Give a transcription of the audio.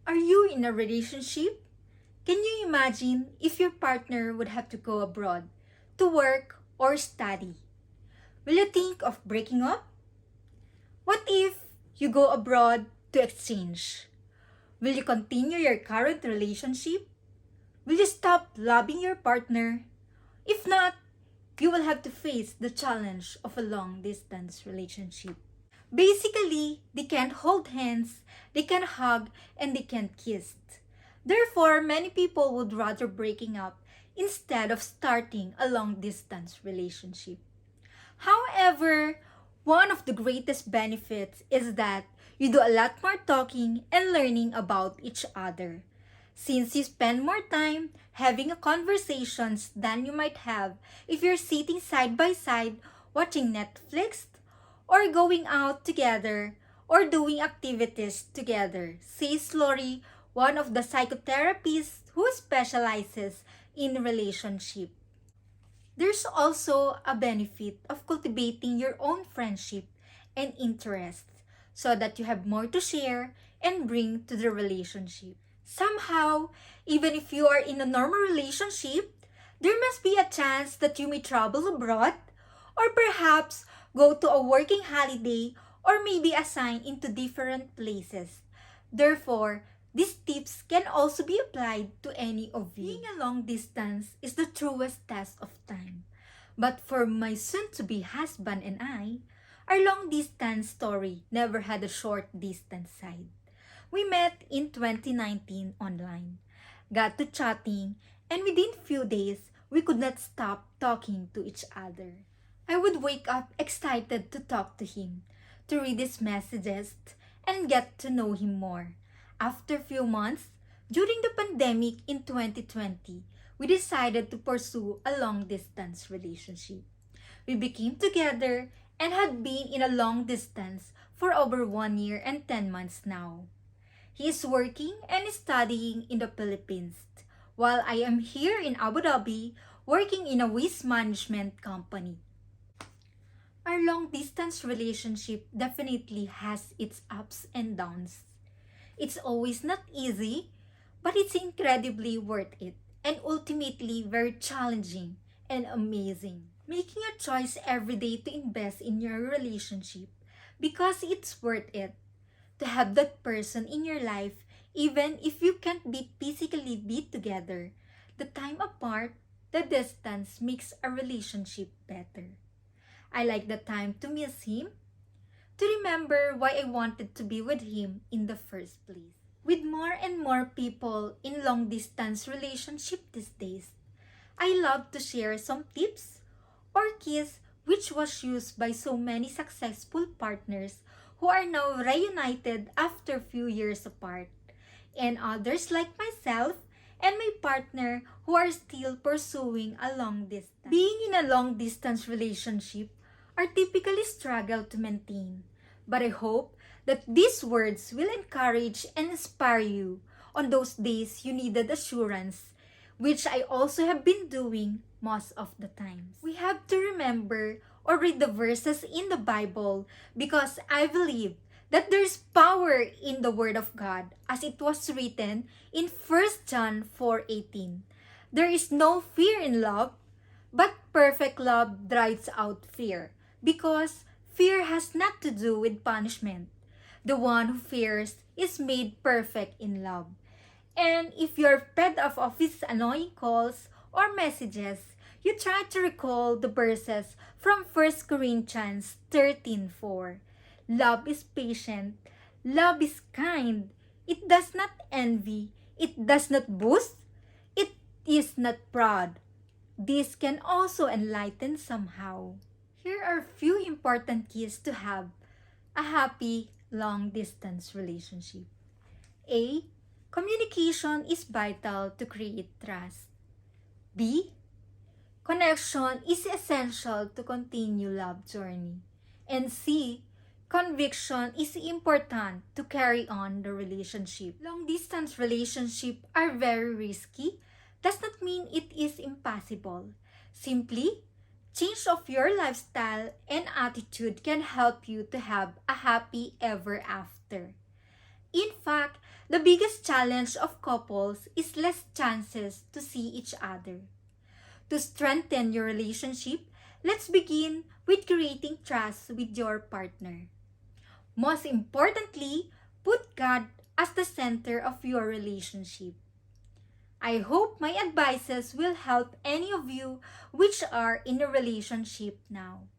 Are you in a relationship? Can you imagine if your partner would have to go abroad to work or study? Will you think of breaking up? What if you go abroad to exchange? Will you continue your current relationship? Will you stop loving your partner? If not, you will have to face the challenge of a long distance relationship. Basically, they can't hold hands, they can't hug, and they can't kiss. Therefore, many people would rather breaking up instead of starting a long distance relationship. However, one of the greatest benefits is that you do a lot more talking and learning about each other. Since you spend more time having a conversations than you might have if you're sitting side by side watching Netflix or going out together or doing activities together, says Lori, one of the psychotherapists who specializes in relationship. There's also a benefit of cultivating your own friendship and interests so that you have more to share and bring to the relationship. Somehow, even if you are in a normal relationship, there must be a chance that you may travel abroad or perhaps go to a working holiday or maybe assign into different places. Therefore, these tips can also be applied to any of you. Being a long distance is the truest test of time. But for my soon-to-be husband and I, our long distance story never had a short distance side. We met in 2019 online, got to chatting, and within few days, we could not stop talking to each other. I would wake up excited to talk to him, to read his messages, and get to know him more. After few months, during the pandemic in 2020, we decided to pursue a long-distance relationship. We became together and had been in a long distance for over 1 year and 10 months now. He is working and studying in the Philippines, while I am here in Abu Dhabi working in a waste management company. Our long distance relationship definitely has its ups and downs. It's always not easy, but it's incredibly worth it and ultimately very challenging and amazing. Making a choice every day to invest in your relationship because it's worth it to have that person in your life even if you can't be physically be together. The time apart, the distance makes a relationship better. I like the time to miss him, to remember why I wanted to be with him in the first place. With more and more people in long distance relationship these days, I love to share some tips or keys which was used by so many successful partners who are now reunited after few years apart, and others like myself and my partner who are still pursuing a long distance. Being in a long distance relationship are typically struggle to maintain, but I hope that these words will encourage and inspire you on those days you needed assurance, which I also have been doing most of the times. We have to remember or read the verses in the Bible because I believe that there's power in the Word of God as it was written in 1 John 4:18. There is no fear in love, but perfect love drives out fear because fear has not to do with punishment. The one who fears is made perfect in love. And if you're fed up of his annoying calls or messages, you try to recall the verses from 1 Corinthians 13:4. Love is patient, love is kind, it does not envy, it does not boast, it is not proud. This can also enlighten somehow. Here are few important keys to have a happy long distance relationship. A. Communication is vital to create trust. B. Connection is essential to continue love journey. And C. Conviction is important to carry on the relationship. Long distance relationships are very risky. Does not mean it is impossible. Simply, change of your lifestyle and attitude can help you to have a happy ever after. In fact, the biggest challenge of couples is less chances to see each other. To strengthen your relationship, let's begin with creating trust with your partner. Most importantly, put God as the center of your relationship. I hope my advices will help any of you which are in a relationship now.